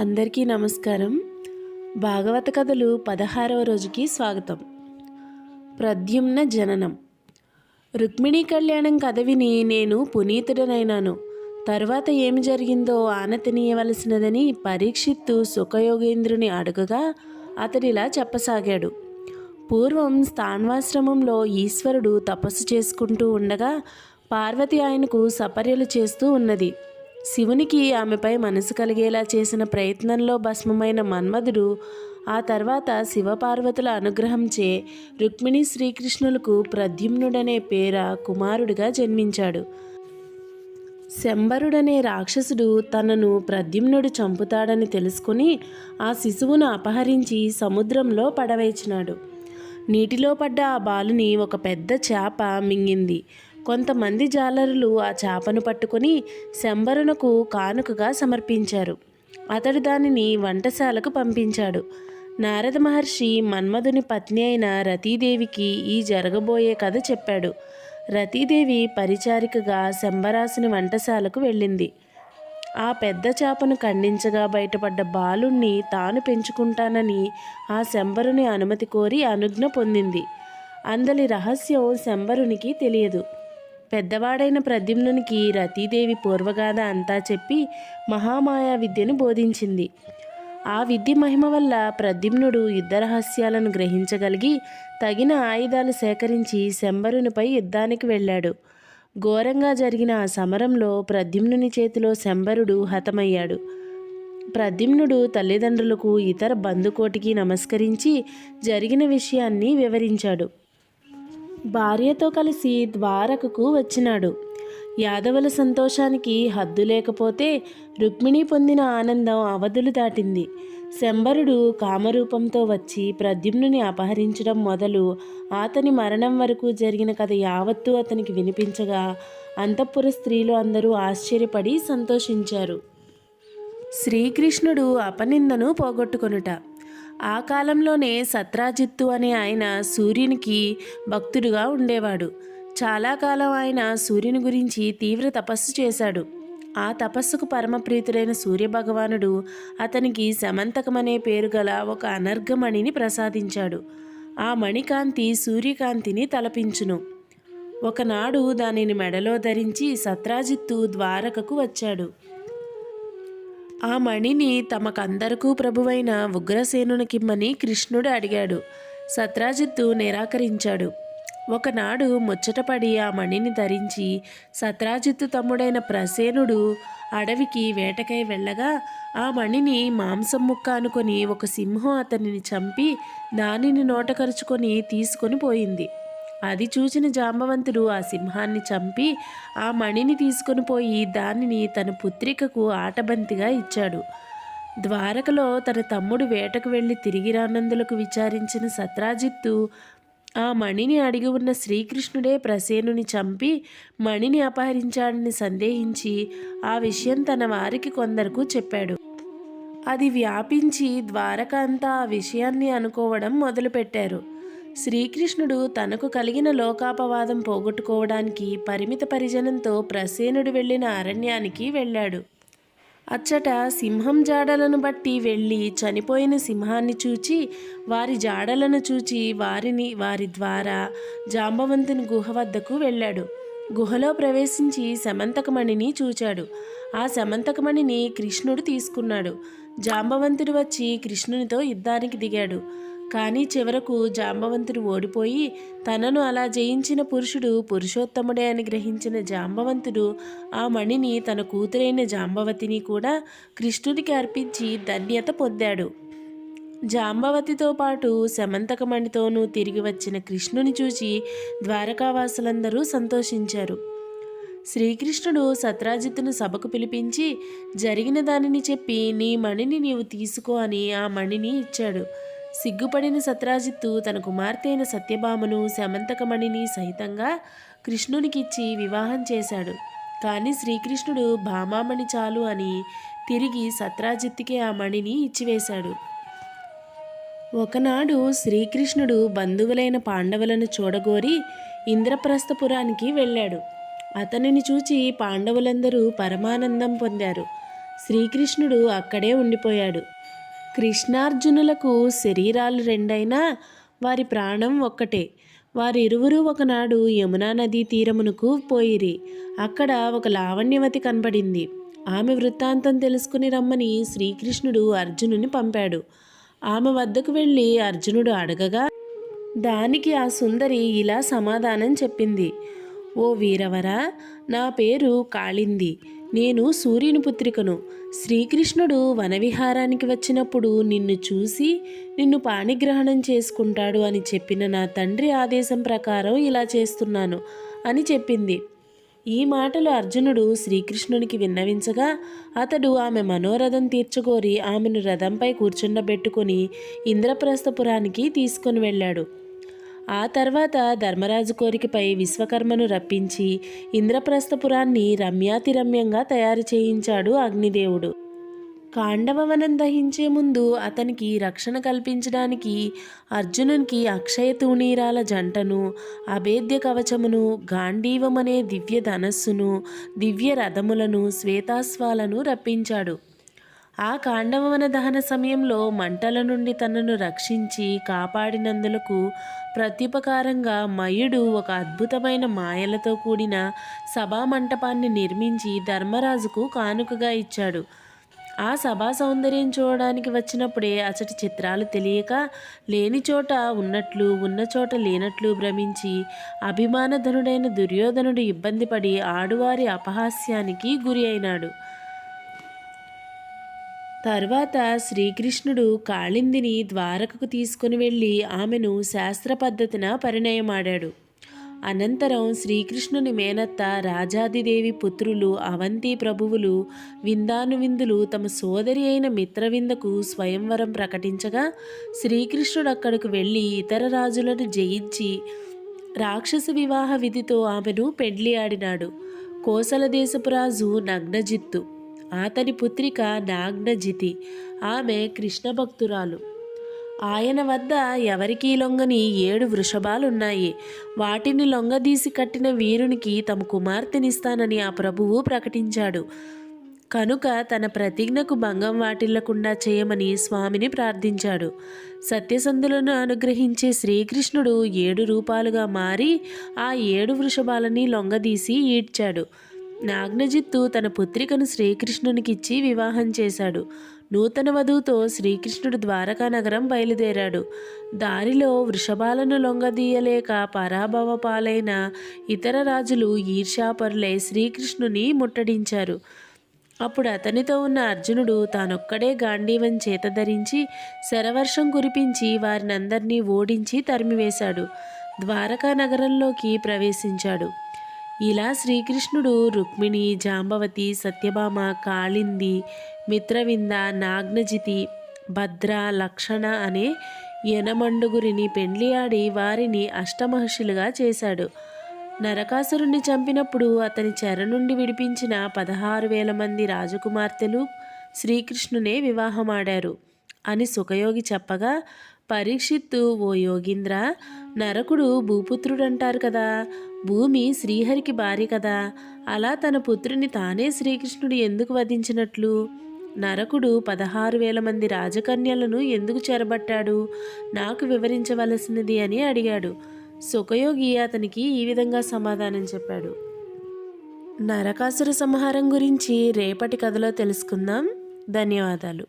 అందరికీ నమస్కారం. భాగవత కథలు 16వ రోజుకి స్వాగతం. ప్రద్యుమ్న జననం. రుక్మిణీ కళ్యాణం కథ విని నేను పునీతుడనైనాను. తరువాత ఏమి జరిగిందో ఆనతినీయవలసినదని పరీక్షిత్తు సుఖయోగేంద్రుని అడుగగా అతడిలా చెప్పసాగాడు. పూర్వం స్థాన్వాశ్రమంలో ఈశ్వరుడు తపస్సు చేసుకుంటూ ఉండగా పార్వతి ఆయనకు సపర్యలు చేస్తూ ఉన్నది. శివునికి ఆమెపై మనసు కలిగేలా చేసిన ప్రయత్నంలో భస్మమైన మన్మధుడు ఆ తర్వాత శివపార్వతుల అనుగ్రహంచే రుక్మిణీ శ్రీకృష్ణులకు ప్రద్యుమ్నుడనే పేర కుమారుడిగా జన్మించాడు. శంబరుడనే రాక్షసుడు తనను ప్రద్యుమ్నుడు చంపుతాడని తెలుసుకుని ఆ శిశువును అపహరించి సముద్రంలో పడవేచినాడు. నీటిలో పడ్డ ఆ బాలుని ఒక పెద్ద చేప మింగింది. కొంతమంది జాలరులు ఆ చేపను పట్టుకొని శంబరునకు కానుకగా సమర్పించారు. అతడు దానిని వంటశాలకు పంపించాడు. నారద మహర్షి మన్మధుని పత్ని అయిన రతీదేవికి ఈ జరగబోయే కథ చెప్పాడు. రతీదేవి పరిచారికగా శంబరాసుని వంటశాలకు వెళ్ళింది. ఆ పెద్ద చేపను ఖండించగా బయటపడ్డ బాలుణ్ణి తాను పెంచుకుంటానని ఆ శంబరుని అనుమతి కోరి అనుజ్ఞ పొందింది. అందలి రహస్యం శంబరునికి తెలియదు. పెద్దవాడైన ప్రద్యుమ్నునికి రతీదేవి పూర్వగాథ అంతా చెప్పి మహామాయా విద్యను బోధించింది. ఆ విద్య మహిమ వల్ల ప్రద్యుమ్నుడు యుద్ధ రహస్యాలను గ్రహించగలిగి తగిన ఆయుధాలు సేకరించి శంబరునిపై యుద్ధానికి వెళ్ళాడు. ఘోరంగా జరిగిన ఆ సమరంలో ప్రద్యుమ్నుని చేతిలో శంబరుడు హతమయ్యాడు. ప్రద్యుమ్నుడు తల్లిదండ్రులకు ఇతర బంధుకోటికి నమస్కరించి జరిగిన విషయాన్ని వివరించాడు. భార్యతో కలిసి ద్వారకకు వచ్చినాడు. యాదవుల సంతోషానికి హద్దు లేకపోతే రుక్మిణి పొందిన ఆనందం అవధులు దాటింది. శంబరుడు కామరూపంతో వచ్చి ప్రద్యుమ్నుని అపహరించడం మొదలు అతని మరణం వరకు జరిగిన కథ యావత్తూ అతనికి వినిపించగా అంతఃపుర స్త్రీలు అందరూ ఆశ్చర్యపడి సంతోషించారు. శ్రీకృష్ణుడు అపనిందను పోగొట్టుకొనుట. ఆ కాలంలోనే సత్రాజిత్తు అనే ఆయన సూర్యునికి భక్తుడుగా ఉండేవాడు. చాలా కాలం ఆయన సూర్యుని గురించి తీవ్ర తపస్సు చేశాడు. ఆ తపస్సుకు పరమప్రీతుడైన సూర్యభగవానుడు అతనికి శమంతకమనే పేరు గల ఒక అనర్ఘమణిని ప్రసాదించాడు. ఆ మణికాంతి సూర్యకాంతిని తలపించును. ఒకనాడు దానిని మెడలో ధరించి సత్రాజిత్తు ద్వారకకు వచ్చాడు. ఆ మణిని తమకందరకు ప్రభువైన ఉగ్రసేనునికిమ్మని కృష్ణుడు అడిగాడు. సత్రాజిత్తు నిరాకరించాడు. ఒకనాడు ముచ్చటపడి ఆ మణిని ధరించి సత్రాజిత్తు తమ్ముడైన ప్రసేనుడు అడవికి వేటకై వెళ్ళగా ఆ మణిని మాంసం ముక్క అనుకొని ఒక సింహం అతనిని చంపి దానిని నోటకరుచుకొని తీసుకొని పోయింది. అది చూసిన జాంబవంతుడు ఆ సింహాన్ని చంపి ఆ మణిని తీసుకొని పోయి దానిని తన పుత్రికకు ఆటబంతిగా ఇచ్చాడు. ద్వారకలో తన తమ్ముడు వేటకు వెళ్ళి తిరిగి రానందులకు విచారించిన సత్రాజిత్తు ఆ మణిని అడిగి ఉన్న శ్రీకృష్ణుడే ప్రసేనుని చంపి మణిని అపహరించాడని సందేహించి ఆ విషయం తన వారికి కొందరకు చెప్పాడు. అది వ్యాపించి ద్వారక అంతా ఆ విషయాన్ని అనుకోవడం మొదలుపెట్టారు. శ్రీకృష్ణుడు తనకు కలిగిన లోకాపవాదం పోగొట్టుకోవడానికి పరిమిత పరిజనంతో ప్రసేనుడు వెళ్ళిన అరణ్యానికి వెళ్ళాడు. అచ్చట సింహం జాడలను బట్టి వెళ్ళి చనిపోయిన సింహాన్ని చూచి వారి జాడలను చూచి వారి ద్వారా జాంబవంతుని గుహ వద్దకు వెళ్ళాడు. గుహలో ప్రవేశించి శమంతకమణిని చూచాడు. ఆ శమంతకమణిని కృష్ణుడు తీసుకున్నాడు. జాంబవంతుడు వచ్చి కృష్ణునితో యుద్ధానికి దిగాడు. కానీ చివరకు జాంబవంతుడు ఓడిపోయి తనను అలా జయించిన పురుషుడు పురుషోత్తముడే అని గ్రహించిన జాంబవంతుడు ఆ మణిని తన కూతురైన జాంబవతిని కూడా కృష్ణుడికి అర్పించి ధన్యత పొందాడు. జాంబవతితో పాటు శమంతకమణితోనూ తిరిగి వచ్చిన కృష్ణుని చూసి ద్వారకావాసులందరూ సంతోషించారు. శ్రీకృష్ణుడు సత్రాజిత్తును సభకు పిలిపించి జరిగిన దానిని చెప్పి నీ మణిని నీవు తీసుకో అని ఆ మణిని ఇచ్చాడు. సిగ్గుపడిన సత్రాజిత్తు తన కుమార్తె అయిన సత్యభామను శమంతకమణిని సహితంగా కృష్ణునికిచ్చి వివాహం చేశాడు. కానీ శ్రీకృష్ణుడు భామామణి చాలు అని తిరిగి సత్రాజిత్తుకి ఆ మణిని ఇచ్చివేశాడు. ఒకనాడు శ్రీకృష్ణుడు బంధువులైన పాండవులను చూడగోరి ఇంద్రప్రస్థపురానికి వెళ్ళాడు. అతనిని చూచి పాండవులందరూ పరమానందం పొందారు. శ్రీకృష్ణుడు అక్కడే ఉండిపోయాడు. కృష్ణార్జునులకు శరీరాలు రెండైనా వారి ప్రాణం ఒక్కటే. వారిరువురూ ఒకనాడు యమునా నదీ తీరమునకు పోయిరి. అక్కడ ఒక లావణ్యవతి కనబడింది. ఆమె వృత్తాంతం తెలుసుకుని రమ్మని శ్రీకృష్ణుడు అర్జునుని పంపాడు. ఆమె వద్దకు వెళ్ళి అర్జునుడు అడగగా దానికి ఆ సుందరి ఇలా సమాధానం చెప్పింది. ఓ వీరవరా, నా పేరు కాళింది. నేను సూర్యుని పుత్రికను. శ్రీకృష్ణుడు వనవిహారానికి వచ్చినప్పుడు నిన్ను చూసి నిన్ను పాణిగ్రహణం చేసుకుంటాడు అని చెప్పిన నా తండ్రి ఆదేశం ప్రకారం ఇలా చేస్తున్నాను అని చెప్పింది. ఈ మాటలు అర్జునుడు శ్రీకృష్ణునికి విన్నవించగా అతడు ఆమె మనోరథం తీర్చుకోరి ఆమెను రథంపై కూర్చుండబెట్టుకొని ఇంద్రప్రస్థపురానికి తీసుకొని వెళ్ళాడు. ఆ తర్వాత ధర్మరాజు కోరికపై విశ్వకర్మను రప్పించి ఇంద్రప్రస్థపురాన్ని రమ్యాతిరమ్యంగా తయారు చేయించాడు అగ్నిదేవుడు. కాండవవనం దహించే ముందు అతనికి రక్షణ కల్పించడానికి అర్జునునికి అక్షయ తూణీరాల జంటను, అభేద్య కవచమును, గాంధీవమనే దివ్య ధనస్సును, దివ్య రథములను, శ్వేతాశ్వాలను రప్పించాడు. ఆ కాండవవన దహన సమయంలో మంటల నుండి తనను రక్షించి కాపాడినందులకు ప్రత్యుపకారంగా మయుడు ఒక అద్భుతమైన మాయలతో కూడిన సభామంటపాన్ని నిర్మించి ధర్మరాజుకు కానుకగా ఇచ్చాడు. ఆ సభా సౌందర్యం చూడడానికి వచ్చినప్పుడే అచటి చిత్రాలు తెలియక లేని చోట ఉన్నట్లు ఉన్న చోట లేనట్లు భ్రమించి అభిమానధనుడైన దుర్యోధనుడు ఇబ్బంది పడి ఆడువారి అపహాస్యానికి గురి అయినాడు. తర్వాత శ్రీకృష్ణుడు కాళిందిని ద్వారకకు తీసుకుని వెళ్ళి ఆమెను శాస్త్ర పద్ధతిన పరిణయమాడాడు. అనంతరం శ్రీకృష్ణుని మేనత్త రాజాదిదేవి పుత్రులు అవంతి ప్రభువులు విందానువిందులు తమ సోదరి అయిన మిత్రవిందకు స్వయంవరం ప్రకటించగా శ్రీకృష్ణుడు అక్కడకు వెళ్ళి ఇతర రాజులను జయించి రాక్షస వివాహ విధితో ఆమెను పెండ్లి ఆడినాడు. కోసల దేశపు రాజు నగ్నజిత్తు, అతని పుత్రిక నాగ్నజితి. ఆమె కృష్ణ భక్తురాలు. ఆయన వద్ద ఎవరికీ లొంగని 7 వృషభాలున్నాయి. వాటిని లొంగదీసి కట్టిన వీరునికి తమ కుమార్తెనిస్తానని ఆ ప్రభువు ప్రకటించాడు. కనుక తన ప్రతిజ్ఞకు భంగం వాటిల్లకుండా చేయమని స్వామిని ప్రార్థించాడు. సత్యసంధులను అనుగ్రహించే శ్రీకృష్ణుడు 7 రూపాలుగా మారి ఆ 7 వృషభాలని లొంగదీసి ఈడ్చాడు. నాగ్నజిత్తు తన పుత్రికను శ్రీకృష్ణునికిచ్చి వివాహం చేశాడు. నూతన వధువుతో శ్రీకృష్ణుడు ద్వారకా నగరం బయలుదేరాడు. దారిలో వృషభాలను లొంగదీయలేక పరాభవ పాలైన ఇతర రాజులు ఈర్ష్యాపరులై శ్రీకృష్ణుని ముట్టడించారు. అప్పుడు అతనితో ఉన్న అర్జునుడు తానొక్కడే గాంధీవం చేత ధరించి శరవర్షం కురిపించి వారినందరినీ ఓడించి తరిమివేశాడు. ద్వారకా నగరంలోకి ప్రవేశించాడు. ఇలా శ్రీకృష్ణుడు రుక్మిణి, జాంబవతి, సత్యభామ, కాళింది, మిత్రవింద, నాగ్నజితి, భద్ర, లక్షణ అనే 8 పెండ్లి ఆడి వారిని అష్టమహర్షులుగా చేశాడు. నరకాసురుణ్ణి చంపినప్పుడు అతని చెర నుండి విడిపించిన 16,000 మంది రాజకుమార్తెలు శ్రీకృష్ణునే వివాహమాడారు అని సుఖయోగి చెప్పగా పరీక్షిత్తు, ఓ యోగీంద్ర, నరకుడు భూపుత్రుడంటారు కదా, భూమి శ్రీహరికి భార్య కదా, అలా తన పుత్రుని తానే శ్రీకృష్ణుడు ఎందుకు వధించినట్లు? నరకుడు 16,000 మంది రాజకన్యలను ఎందుకు చెరబట్టాడు? నాకు వివరించవలసినది అని అడిగాడు. సుఖయోగి అతనికి ఈ విధంగా సమాధానం చెప్పాడు. నరకాసుర సంహారం గురించి రేపటి కథలో తెలుసుకుందాం. ధన్యవాదాలు.